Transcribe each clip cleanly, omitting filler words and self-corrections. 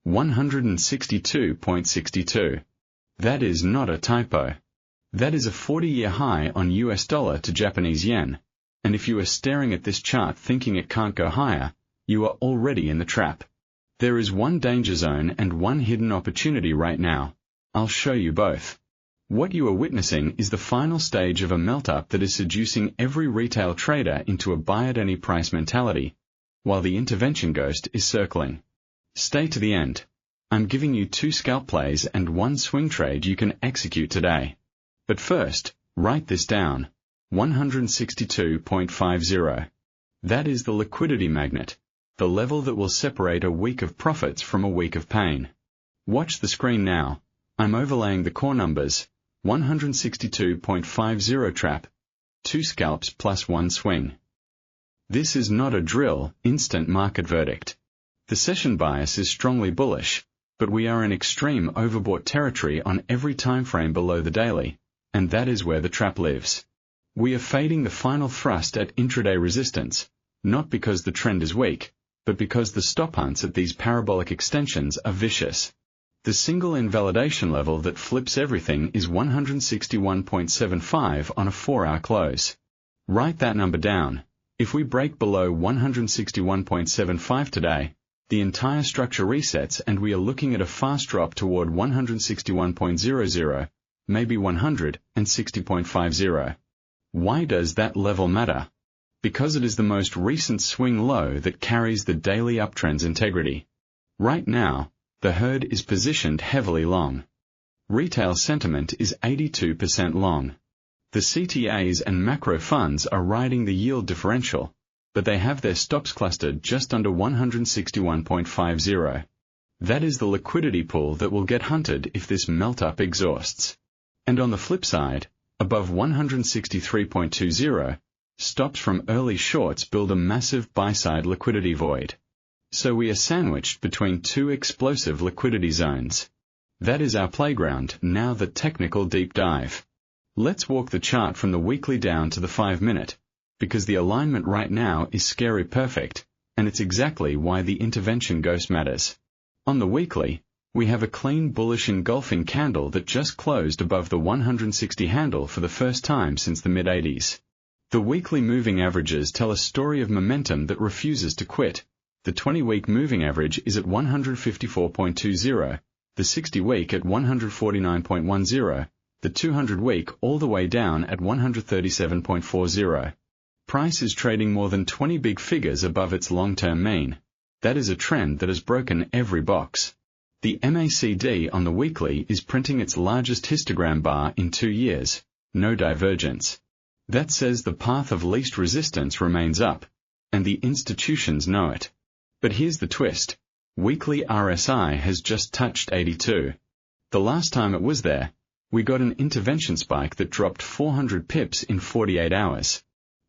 162.62. That is not a typo. That is a 40-year high on US dollar to Japanese yen, and if you are staring at this chart thinking it can't go higher, you are already in the trap. There is one danger zone and one hidden opportunity right now. I'll show you both. What you are witnessing is the final stage of a melt-up that is seducing every retail trader into a buy-at-any-price mentality, while the intervention ghost is circling. Stay to the end. I'm giving you 2 scalp plays and 1 swing trade you can execute today. But first, write this down. 162.50. That is the liquidity magnet, the level that will separate a week of profits from a week of pain. Watch the screen now. I'm overlaying the core numbers. 162.50 trap, 2 scalps plus 1 swing. This is not a drill, instant market verdict. The session bias is strongly bullish, but we are in extreme overbought territory on every time frame below the daily, and that is where the trap lives. We are fading the final thrust at intraday resistance, not because the trend is weak, but because the stop hunts at these parabolic extensions are vicious. The single invalidation level that flips everything is 161.75 on a 4-hour close. Write that number down. If we break below 161.75 today, the entire structure resets and we are looking at a fast drop toward 161.00, maybe 160.50. Why does that level matter? Because it is the most recent swing low that carries the daily uptrend's integrity. Right now, the herd is positioned heavily long. Retail sentiment is 82% long. The CTAs and macro funds are riding the yield differential, but they have their stops clustered just under 161.50. That is the liquidity pool that will get hunted if this melt-up exhausts. And on the flip side, above 163.20, stops from early shorts build a massive buy-side liquidity void. So we are sandwiched between 2 explosive liquidity zones. That is our playground, now the technical deep dive. Let's walk the chart from the weekly down to the 5-minute, because the alignment right now is scary perfect, and it's exactly why the intervention ghost matters. On the weekly, we have a clean bullish engulfing candle that just closed above the 160 handle for the first time since the mid-80s. The weekly moving averages tell a story of momentum that refuses to quit. The 20-week moving average is at 154.20, the 60-week at 149.10, the 200-week all the way down at 137.40. Price is trading more than 20 big figures above its long-term mean. That is a trend that has broken every box. The MACD on the weekly is printing its largest histogram bar in 2 years, no divergence. That says the path of least resistance remains up, and the institutions know it. But here's the twist. Weekly RSI has just touched 82. The last time it was there, we got an intervention spike that dropped 400 pips in 48 hours.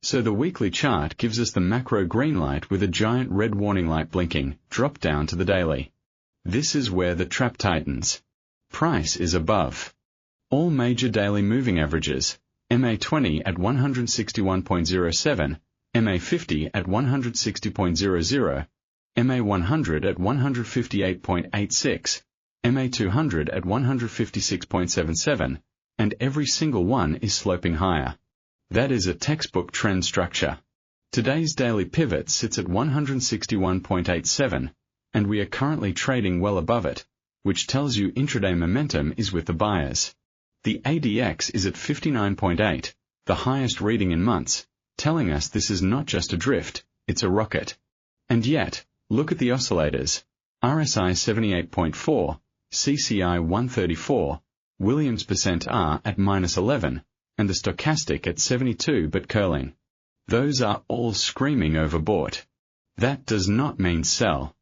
So the weekly chart gives us the macro green light with a giant red warning light blinking, drop down to the daily. This is where the trap tightens. Price is above all major daily moving averages, MA20 at 161.07, MA50 at 160.00, MA100 at 158.86, MA200 at 156.77, and every single one is sloping higher. That is a textbook trend structure. Today's daily pivot sits at 161.87, and we are currently trading well above it, which tells you intraday momentum is with the buyers. The ADX is at 59.8, the highest reading in months, telling us this is not just a drift, it's a rocket. And yet, look at the oscillators. RSI 78.4, CCI 134, Williams %R at -11, and the stochastic at 72 but curling. Those are all screaming overbought. That does not mean sell.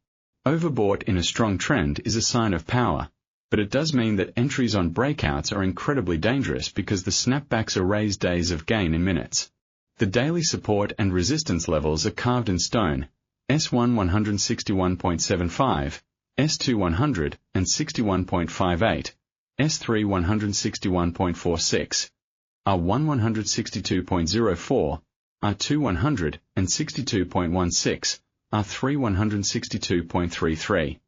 Overbought in a strong trend is a sign of power, but it does mean that entries on breakouts are incredibly dangerous because the snapbacks erase days of gain in minutes. The daily support and resistance levels are carved in stone. S1 161.75, S2 100 and 61.58, S3 161.46, R1 162.04, R2 100 and 62.16, R3 162.33.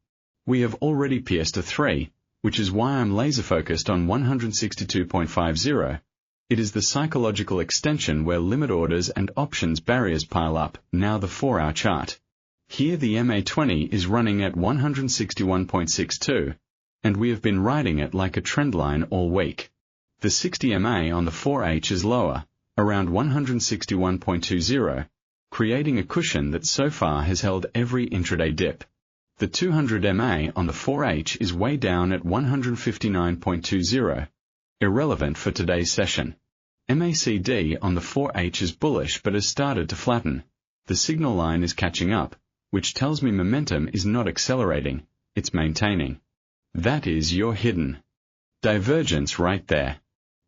We have already pierced a 3, which is why I'm laser focused on 162.50. It is the psychological extension where limit orders and options barriers pile up, now the 4-hour chart. Here the MA20 is running at 161.62, and we have been riding it like a trend line all week. The 60 MA on the 4H is lower, around 161.20, creating a cushion that so far has held every intraday dip. The 200 MA on the 4H is way down at 159.20, irrelevant for today's session. MACD on the 4H is bullish but has started to flatten. The signal line is catching up, which tells me momentum is not accelerating, it's maintaining. That is your hidden divergence right there.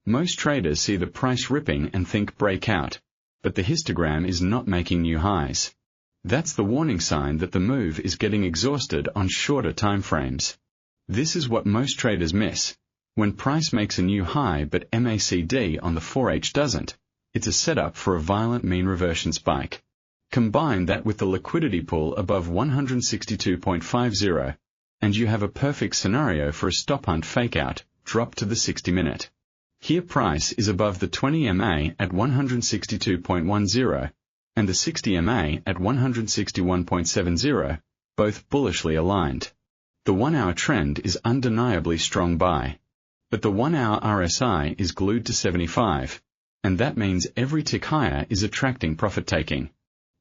Most traders see the price ripping and think breakout, but the histogram is not making new highs. That's the warning sign that the move is getting exhausted on shorter time frames. This is what most traders miss. When price makes a new high but MACD on the 4H doesn't, it's a setup for a violent mean reversion spike. Combine that with the liquidity pool above 162.50, and you have a perfect scenario for a stop hunt fakeout, drop to the 60-minute. Here price is above the 20 MA at 162.10, and the 60 MA at 161.70, both bullishly aligned. The 1-hour trend is undeniably strong buy. But the 1-hour RSI is glued to 75, and that means every tick higher is attracting profit-taking.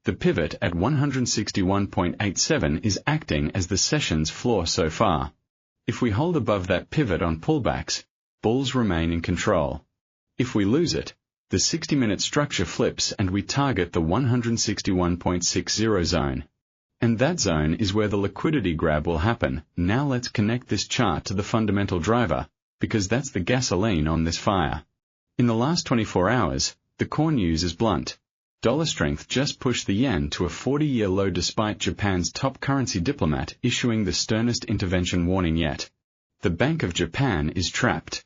The pivot at 161.87 is acting as the session's floor so far. If we hold above that pivot on pullbacks, bulls remain in control. If we lose it, the 60-minute structure flips and we target the 161.60 zone. And that zone is where the liquidity grab will happen. Now let's connect this chart to the fundamental driver, because that's the gasoline on this fire. In the last 24 hours, the core news is blunt. Dollar strength just pushed the yen to a 40-year low despite Japan's top currency diplomat issuing the sternest intervention warning yet. The Bank of Japan is trapped.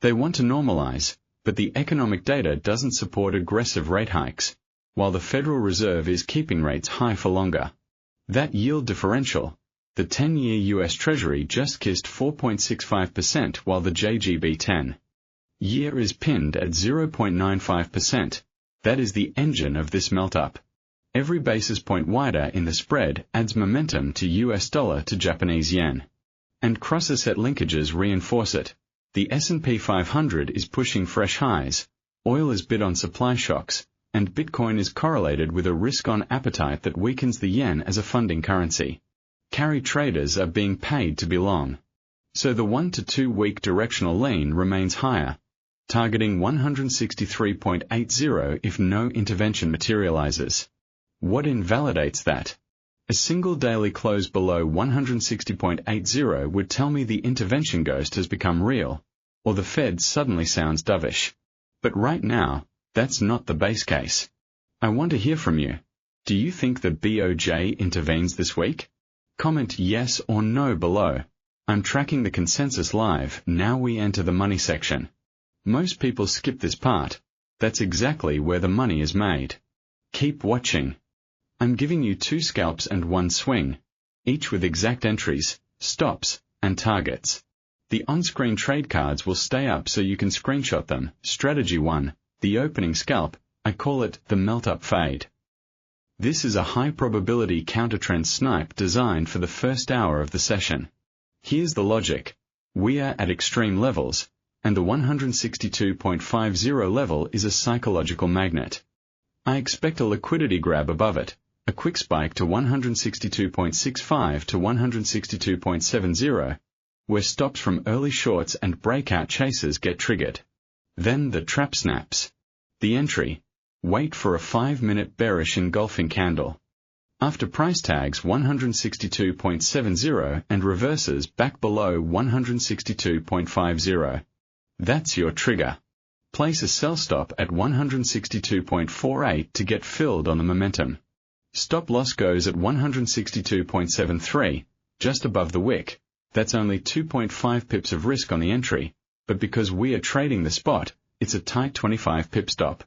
They want to normalize, but the economic data doesn't support aggressive rate hikes, while the Federal Reserve is keeping rates high for longer. That yield differential, the 10-year US Treasury just kissed 4.65% while the JGB 10-year is pinned at 0.95%. That is the engine of this melt-up. Every basis point wider in the spread adds momentum to US dollar to Japanese yen. And cross-asset linkages reinforce it. The S&P 500 is pushing fresh highs, oil is bid on supply shocks, and Bitcoin is correlated with a risk-on appetite that weakens the yen as a funding currency. Carry traders are being paid to be long. So the 1 to 2 week directional lean remains higher, targeting 163.80 if no intervention materializes. What invalidates that? A single daily close below 160.80 would tell me the intervention ghost has become real, or the Fed suddenly sounds dovish. But right now, that's not the base case. I want to hear from you. Do you think the BOJ intervenes this week? Comment yes or no below. I'm tracking the consensus live. Now we enter the money section. Most people skip this part. That's exactly where the money is made. Keep watching. I'm giving you 2 scalps and 1 swing, each with exact entries, stops, and targets. The on-screen trade cards will stay up so you can screenshot them. Strategy 1, the opening scalp, I call it the melt-up fade. This is a high-probability countertrend snipe designed for the first hour of the session. Here's the logic. We are at extreme levels, and the 162.50 level is a psychological magnet. I expect a liquidity grab above it, a quick spike to 162.65 to 162.70, where stops from early shorts and breakout chases get triggered. Then the trap snaps. The entry. Wait for a 5-minute bearish engulfing candle. After price tags 162.70 and reverses back below 162.50. That's your trigger. Place a sell stop at 162.48 to get filled on the momentum. Stop loss goes at 162.73, just above the wick. That's only 2.5 pips of risk on the entry, but because we are trading the spot, it's a tight 25 pip stop.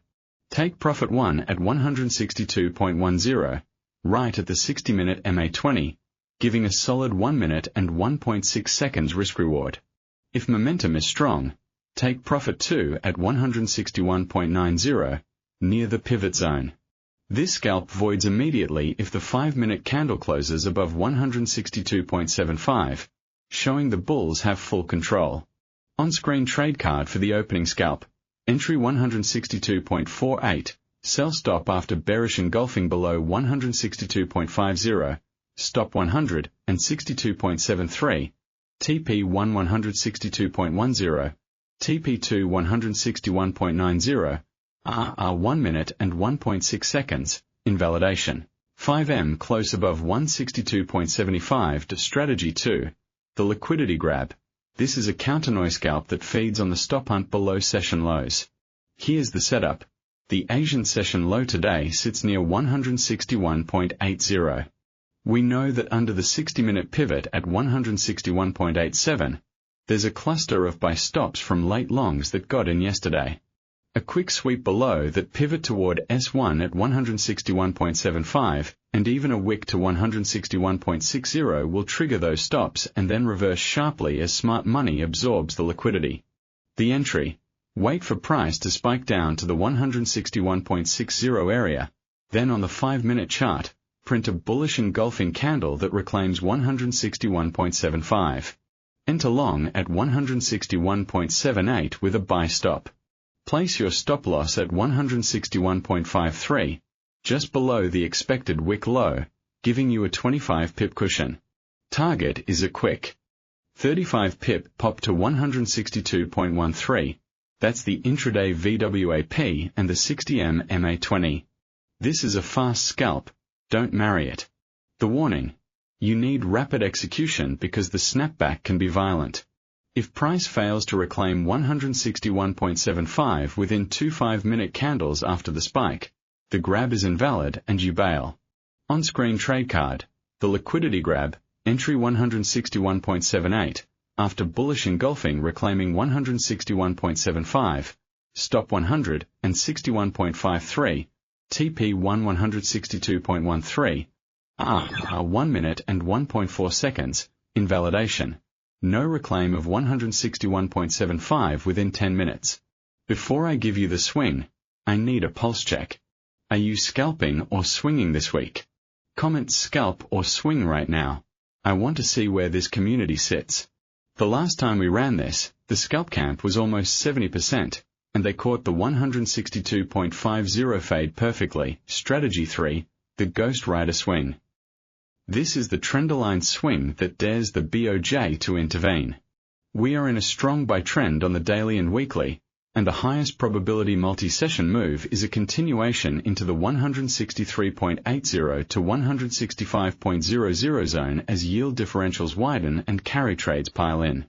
Take profit 1 at 162.10, right at the 60-minute MA20. giving a solid 1 minute and 1.6 seconds risk reward. If momentum is strong, take profit 2 at 161.90, near the pivot zone. This scalp voids immediately if the 5-minute candle closes above 162.75, showing the bulls have full control. On-screen trade card for the opening scalp, entry 162.48, sell stop after bearish engulfing below 162.50, stop 162.73, TP1 162.10, TP2 161.90, RR 1 minute and 1.6 seconds, invalidation. 5M close above 162.75 to strategy 2, the liquidity grab. This is a counter-noise scalp that feeds on the stop hunt below session lows. Here's the setup. The Asian session low today sits near 161.80. We know that under the 60-minute pivot at 161.87, there's a cluster of buy stops from late longs that got in yesterday. A quick sweep below that pivot toward S1 at 161.75, and even a wick to 161.60 will trigger those stops and then reverse sharply as smart money absorbs the liquidity. The entry: wait for price to spike down to the 161.60 area, then on the 5-minute chart, print a bullish engulfing candle that reclaims 161.75. Enter long at 161.78 with a buy stop. Place your stop loss at 161.53, just below the expected wick low, giving you a 25 pip cushion. Target is a quick 35 pip pop to 162.13. That's the intraday VWAP and the 60M MA20. This is a fast scalp. Don't marry it. The warning: you need rapid execution because the snapback can be violent. If price fails to reclaim 161.75 within 2 5-minute candles after the spike, the grab is invalid and you bail. On-screen trade card, the liquidity grab, entry 161.78, after bullish engulfing reclaiming 161.75, stop 161.53, TP1 162.13, RR 1 minute and 1.4 seconds, invalidation. No reclaim of 161.75 within 10 minutes. Before I give you the swing, I need a pulse check. Are you scalping or swinging this week? Comment scalp or swing right now. I want to see where this community sits. The last time we ran this, the scalp camp was almost 70%, and they caught the 162.50 fade perfectly. Strategy 3, the Ghost Rider swing. This is the trend-aligned swing that dares the BOJ to intervene. We are in a strong buy trend on the daily and weekly, and the highest probability multi-session move is a continuation into the 163.80 to 165.00 zone as yield differentials widen and carry trades pile in.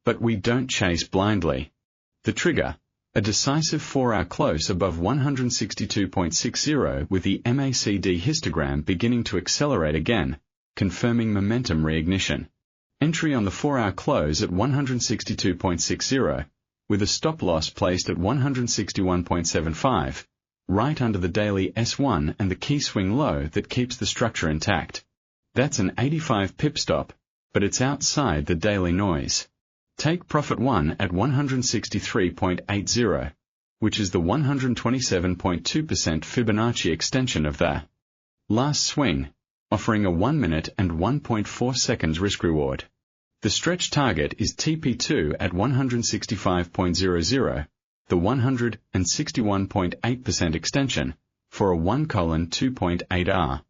But we don't chase blindly. The trigger: a decisive 4-hour close above 162.60 with the MACD histogram beginning to accelerate again, confirming momentum reignition. Entry on the 4-hour close at 162.60, with a stop loss placed at 161.75, right under the daily S1 and the key swing low that keeps the structure intact. That's an 85 pip stop, but it's outside the daily noise. Take profit 1 at 163.80, which is the 127.2% Fibonacci extension of the last swing, offering a 1 minute and 1.4 seconds risk reward. The stretch target is TP2 at 165.00, the 161.8% extension, for a 1:2.8R.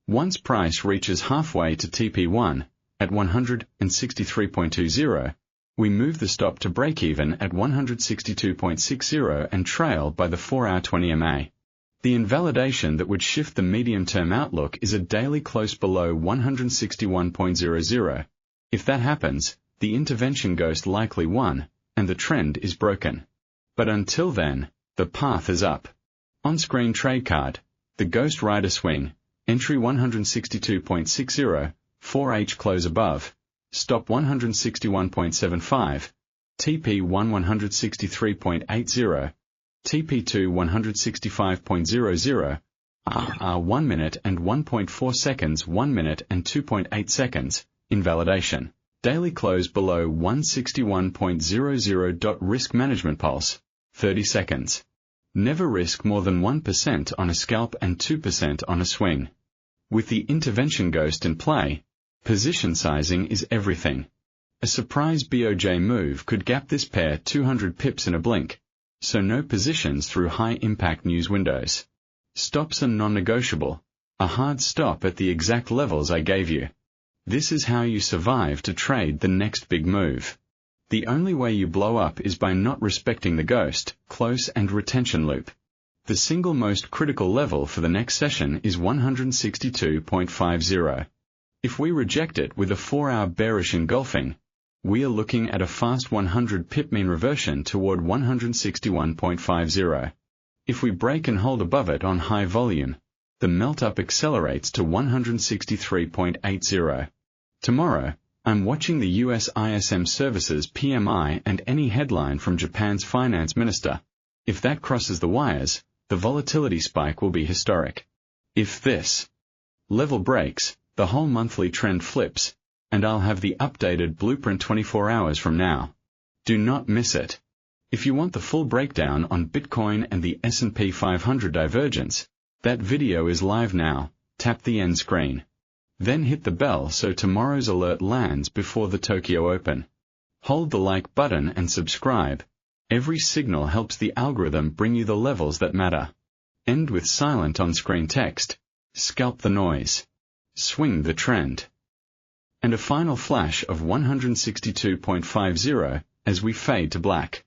Once price reaches halfway to TP1, at 163.20, we move the stop to break-even at 162.60 and trail by the 4-hour 20 MA. The invalidation that would shift the medium-term outlook is a daily close below 161.00. If that happens, the intervention ghost likely won, and the trend is broken. But until then, the path is up. On-screen trade card, the Ghost Rider swing, entry 162.60, 4H close above, stop 161.75, TP1 163.80, TP2 165.00, are 1 minute and 1.4 seconds, 1 minute and 2.8 seconds, invalidation. Daily close below 161.00. Risk management pulse, 30 seconds. Never risk more than 1% on a scalp and 2% on a swing. With the intervention ghost in play, position sizing is everything. A surprise BOJ move could gap this pair 200 pips in a blink, so no positions through high-impact news windows. Stops are non-negotiable, a hard stop at the exact levels I gave you. This is how you survive to trade the next big move. The only way you blow up is by not respecting the ghost, close and retention loop. The single most critical level for the next session is 162.50. If we reject it with a 4-hour bearish engulfing, we are looking at a fast 100 pip mean reversion toward 161.50. If we break and hold above it on high volume, the melt-up accelerates to 163.80. Tomorrow, I'm watching the US ISM Services PMI and any headline from Japan's finance minister. If that crosses the wires, the volatility spike will be historic. If this level breaks, the whole monthly trend flips, and I'll have the updated blueprint 24 hours from now. Do not miss it. If you want the full breakdown on Bitcoin and the S&P 500 divergence, that video is live now. Tap the end screen. Then hit the bell so tomorrow's alert lands before the Tokyo Open. Hold the like button and subscribe. Every signal helps the algorithm bring you the levels that matter. End with silent on-screen text. Scalp the noise. Swing the trend. And a final flash of 162.50 as we fade to black.